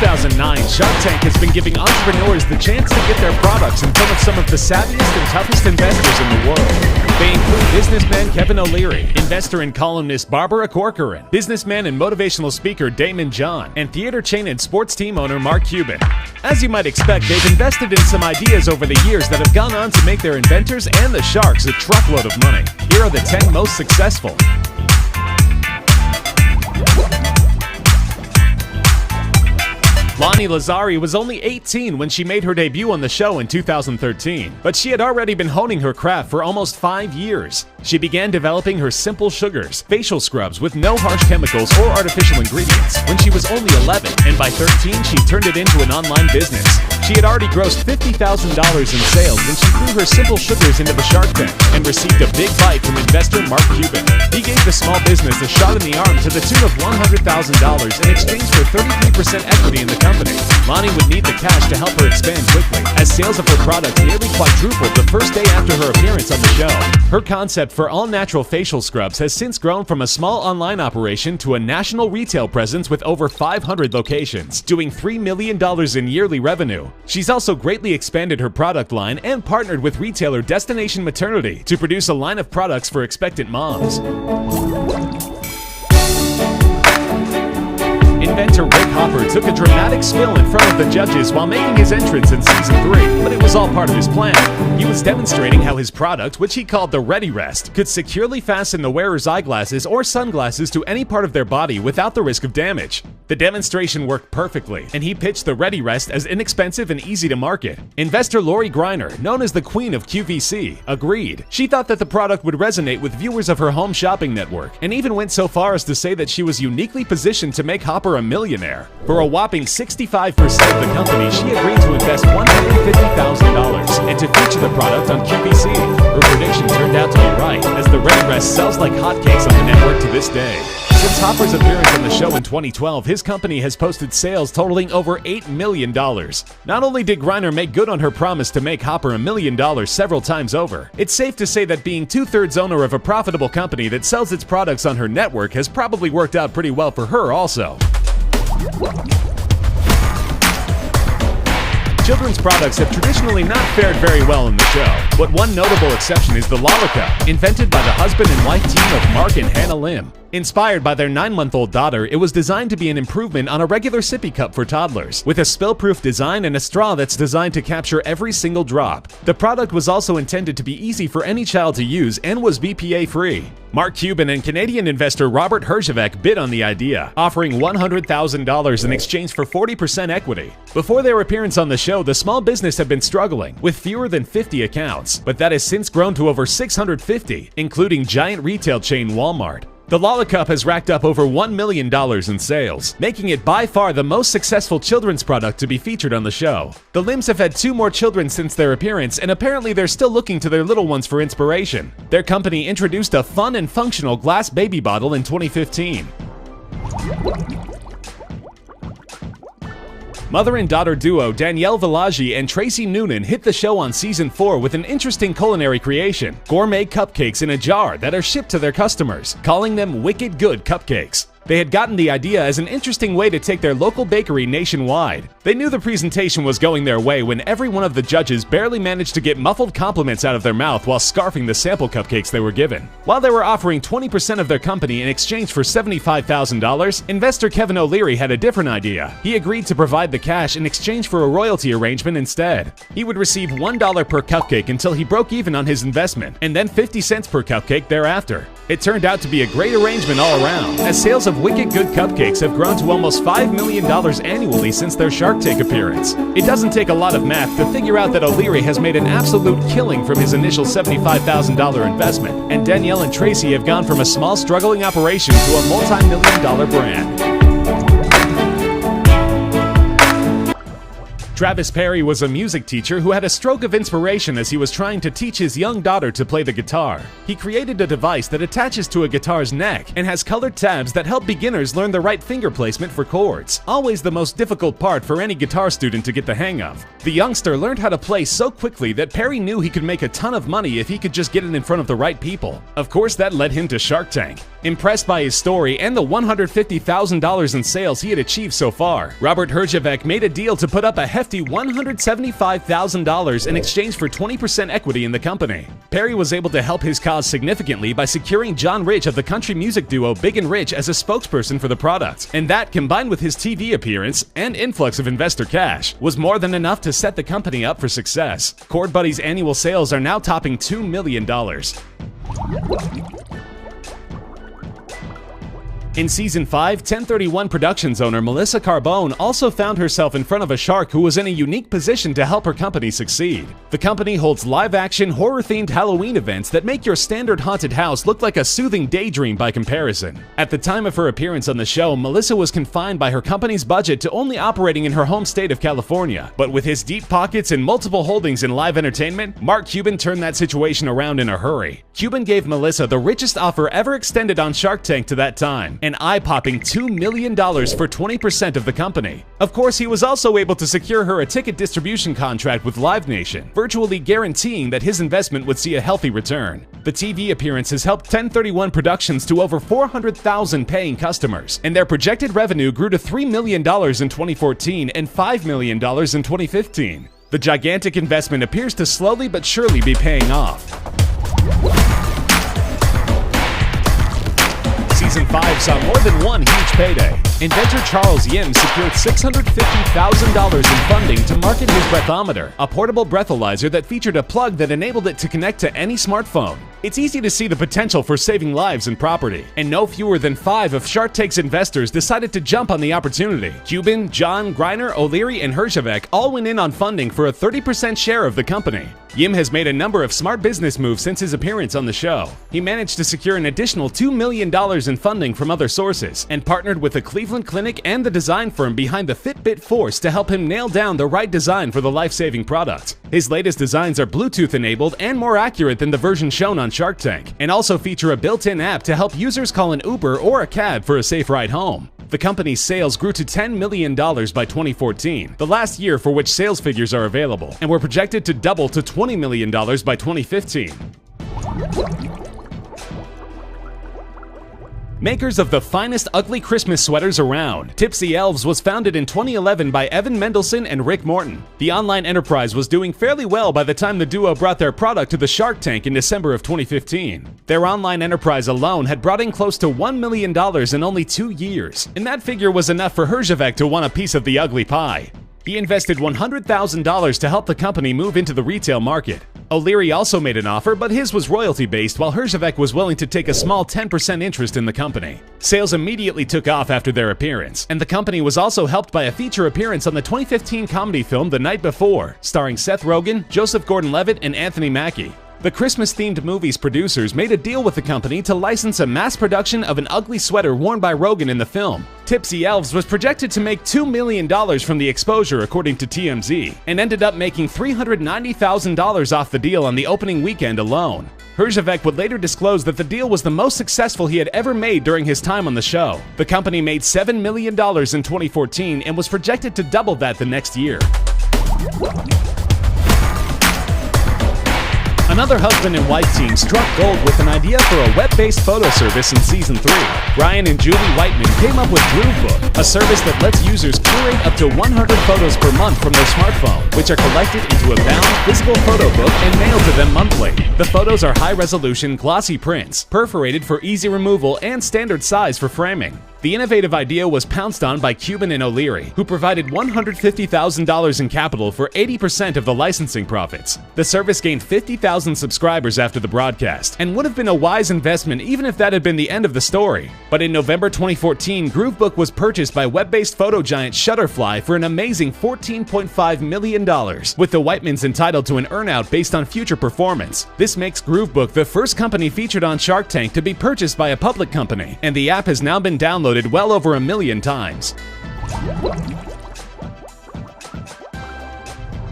2009, Shark Tank has been giving entrepreneurs the chance to get their products in front of some of the savviest and toughest investors in the world. They include businessman Kevin O'Leary, investor and columnist Barbara Corcoran, businessman and motivational speaker Damon John, and theater chain and sports team owner Mark Cuban. As you might expect, they've invested in some ideas over the years that have gone on to make their inventors and the sharks a truckload of money. Here are the 10 most successful. Lonnie Lazzari was only 18 when she made her debut on the show in 2013, but she had already been honing her craft for almost 5 years. She began developing her simple sugars, facial scrubs with no harsh chemicals or artificial ingredients when she was only 11, and by 13 she turned it into an online business. She had already grossed $50,000 in sales when she threw her simple sugars into the Shark Tank and received a big bite from investor Mark Cuban. He gave the small business a shot in the arm to the tune of $100,000 in exchange for 33% equity in the company. Lonnie would need the cash to help her expand quickly, as sales of her product nearly quadrupled the first day after her appearance on the show. Her concept for all-natural facial scrubs has since grown from a small online operation to a national retail presence with over 500 locations, doing $3 million in yearly revenue. She's also greatly expanded her product line and partnered with retailer Destination Maternity to produce a line of products for expectant moms. Inventor Rick Hopper took a dramatic spill in front of the judges while making his entrance in Season 3, but it was all part of his plan. He was demonstrating how his product, which he called the Ready Rest, could securely fasten the wearer's eyeglasses or sunglasses to any part of their body without the risk of damage. The demonstration worked perfectly, and he pitched the Ready Rest as inexpensive and easy to market. Investor Lori Greiner, known as the Queen of QVC, agreed. She thought that the product would resonate with viewers of her home shopping network, and even went so far as to say that she was uniquely positioned to make Hopper a millionaire. For a whopping 65% of the company, she agreed to invest $150,000 and to feature the product on QVC. Her prediction turned out to be right, as the Ready Rest sells like hotcakes on the network to this day. Since Hopper's appearance on the show in 2012, his company has posted sales totaling over $8 million. Not only did Greiner make good on her promise to make Hopper $1 million several times over, it's safe to say that being two-thirds owner of a profitable company that sells its products on her network has probably worked out pretty well for her also. Children's products have traditionally not fared very well in the show, but one notable exception is the Lollicup, invented by the husband and wife team of Mark and Hannah Lim. Inspired by their 9-month-old daughter, it was designed to be an improvement on a regular sippy cup for toddlers, with a spill-proof design and a straw that's designed to capture every single drop. The product was also intended to be easy for any child to use and was BPA-free. Mark Cuban and Canadian investor Robert Herjavec bid on the idea, offering $100,000 in exchange for 40% equity. Before their appearance on the show, the small business had been struggling, with fewer than 50 accounts, but that has since grown to over 650, including giant retail chain Walmart. The Lollicup has racked up over $1 million in sales, making it by far the most successful children's product to be featured on the show. The Lims have had 2 more children since their appearance, and apparently they're still looking to their little ones for inspiration. Their company introduced a fun and functional glass baby bottle in 2015. Mother and daughter duo Danielle Villaggi and Tracy Noonan hit the show on Season 4 with an interesting culinary creation, gourmet cupcakes in a jar that are shipped to their customers, calling them Wicked Good Cupcakes. They had gotten the idea as an interesting way to take their local bakery nationwide. They knew the presentation was going their way when every one of the judges barely managed to get muffled compliments out of their mouth while scarfing the sample cupcakes they were given. While they were offering 20% of their company in exchange for $75,000, investor Kevin O'Leary had a different idea. He agreed to provide the cash in exchange for a royalty arrangement instead. He would receive $1 per cupcake until he broke even on his investment, and then 50 cents per cupcake thereafter. It turned out to be a great arrangement all around, as sales of Wicked Good Cupcakes have grown to almost $5 million annually since their Shark Tank appearance. It doesn't take a lot of math to figure out that O'Leary has made an absolute killing from his initial $75,000 investment, and Danielle and Tracy have gone from a small struggling operation to a multi-million-dollar brand. Travis Perry was a music teacher who had a stroke of inspiration as he was trying to teach his young daughter to play the guitar. He created a device that attaches to a guitar's neck and has colored tabs that help beginners learn the right finger placement for chords, always the most difficult part for any guitar student to get the hang of. The youngster learned how to play so quickly that Perry knew he could make a ton of money if he could just get it in front of the right people. Of course, that led him to Shark Tank. Impressed by his story and the $150,000 in sales he had achieved so far, Robert Herjavec made a deal to put up a hefty $175,000 in exchange for 20% equity in the company. Perry was able to help his cause significantly by securing John Rich of the country music duo Big and Rich as a spokesperson for the product, and that, combined with his TV appearance and influx of investor cash, was more than enough to set the company up for success. Chord Buddy's annual sales are now topping $2 million. In Season 5, 1031 Productions owner Melissa Carbone also found herself in front of a shark who was in a unique position to help her company succeed. The company holds live-action, horror-themed Halloween events that make your standard haunted house look like a soothing daydream by comparison. At the time of her appearance on the show, Melissa was confined by her company's budget to only operating in her home state of California. But with his deep pockets and multiple holdings in live entertainment, Mark Cuban turned that situation around in a hurry. Cuban gave Melissa the richest offer ever extended on Shark Tank to that time, an eye-popping $2 million for 20% of the company. Of course, he was also able to secure her a ticket distribution contract with Live Nation, virtually guaranteeing that his investment would see a healthy return. The TV appearance has helped 1031 Productions to over 400,000 paying customers, and their projected revenue grew to $3 million in 2014 and $5 million in 2015. The gigantic investment appears to slowly but surely be paying off. Season 5 saw more than one huge payday. Inventor Charles Yim secured $650,000 in funding to market his breathometer, a portable breathalyzer that featured a plug that enabled it to connect to any smartphone. It's easy to see the potential for saving lives and property, and no fewer than 5 of Shark Tank's investors decided to jump on the opportunity. Cuban, John, Greiner, O'Leary, and Herjavec all went in on funding for a 30% share of the company. Yim has made a number of smart business moves since his appearance on the show. He managed to secure an additional $2 million in funding from other sources, and partnered with the Cleveland Clinic and the design firm behind the Fitbit Force to help him nail down the right design for the life-saving product. His latest designs are Bluetooth-enabled and more accurate than the version shown on Shark Tank, and also feature a built-in app to help users call an Uber or a cab for a safe ride home. The company's sales grew to $10 million by 2014, the last year for which sales figures are available, and were projected to double to $20 million by 2015. Makers of the finest ugly Christmas sweaters around, Tipsy Elves was founded in 2011 by Evan Mendelsohn and Rick Morton. The online enterprise was doing fairly well by the time the duo brought their product to the Shark Tank in December of 2015. Their online enterprise alone had brought in close to $1 million in only 2 years, and that figure was enough for Herjavec to want a piece of the ugly pie. He invested $100,000 to help the company move into the retail market. O'Leary also made an offer, but his was royalty-based, while Herjavec was willing to take a small 10% interest in the company. Sales immediately took off after their appearance, and the company was also helped by a feature appearance on the 2015 comedy film The Night Before, starring Seth Rogen, Joseph Gordon-Levitt, and Anthony Mackie. The Christmas-themed movie's producers made a deal with the company to license a mass production of an ugly sweater worn by Rogen in the film. Tipsy Elves was projected to make $2 million from the exposure, according to TMZ, and ended up making $390,000 off the deal on the opening weekend alone. Herjavec would later disclose that the deal was the most successful he had ever made during his time on the show. The company made $7 million in 2014 and was projected to double that the next year. Another husband and wife team struck gold with an idea for a web-based photo service in Season 3. Brian and Julie Whiteman came up with Groovebook, a service that lets users curate up to 100 photos per month from their smartphone, which are collected into a bound, physical photo book and mailed to them monthly. The photos are high-resolution, glossy prints, perforated for easy removal and standard size for framing. The innovative idea was pounced on by Cuban and O'Leary, who provided $150,000 in capital for 80% of the licensing profits. The service gained 50,000 subscribers after the broadcast, and would have been a wise investment even if that had been the end of the story. But in November 2014, Groovebook was purchased by web-based photo giant Shutterfly for an amazing $14.5 million, with the Whitemans entitled to an earnout based on future performance. This makes Groovebook the first company featured on Shark Tank to be purchased by a public company, and the app has now been downloaded well over 1 million times.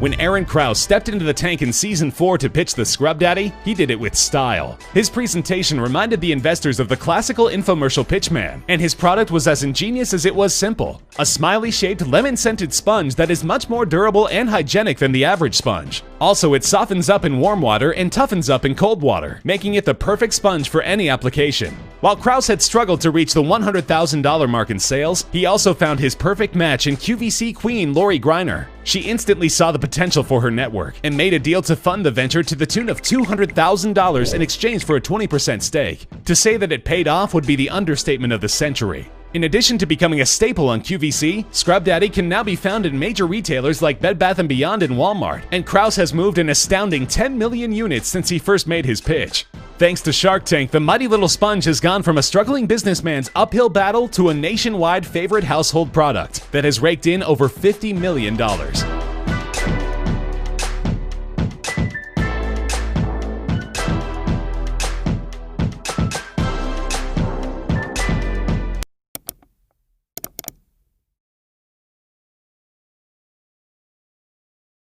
When Aaron Krause stepped into the tank in Season 4 to pitch the Scrub Daddy, he did it with style. His presentation reminded the investors of the classical infomercial Pitchman, and his product was as ingenious as it was simple. A smiley-shaped, lemon-scented sponge that is much more durable and hygienic than the average sponge. Also, it softens up in warm water and toughens up in cold water, making it the perfect sponge for any application. While Krause had struggled to reach the $100,000 mark in sales, he also found his perfect match in QVC queen Lori Greiner. She instantly saw the potential for her network and made a deal to fund the venture to the tune of $200,000 in exchange for a 20% stake. To say that it paid off would be the understatement of the century. In addition to becoming a staple on QVC, Scrub Daddy can now be found in major retailers like Bed Bath & Beyond and Walmart, and Krause has moved an astounding 10 million units since he first made his pitch. Thanks to Shark Tank, the mighty little sponge has gone from a struggling businessman's uphill battle to a nationwide favorite household product that has raked in over $50 million.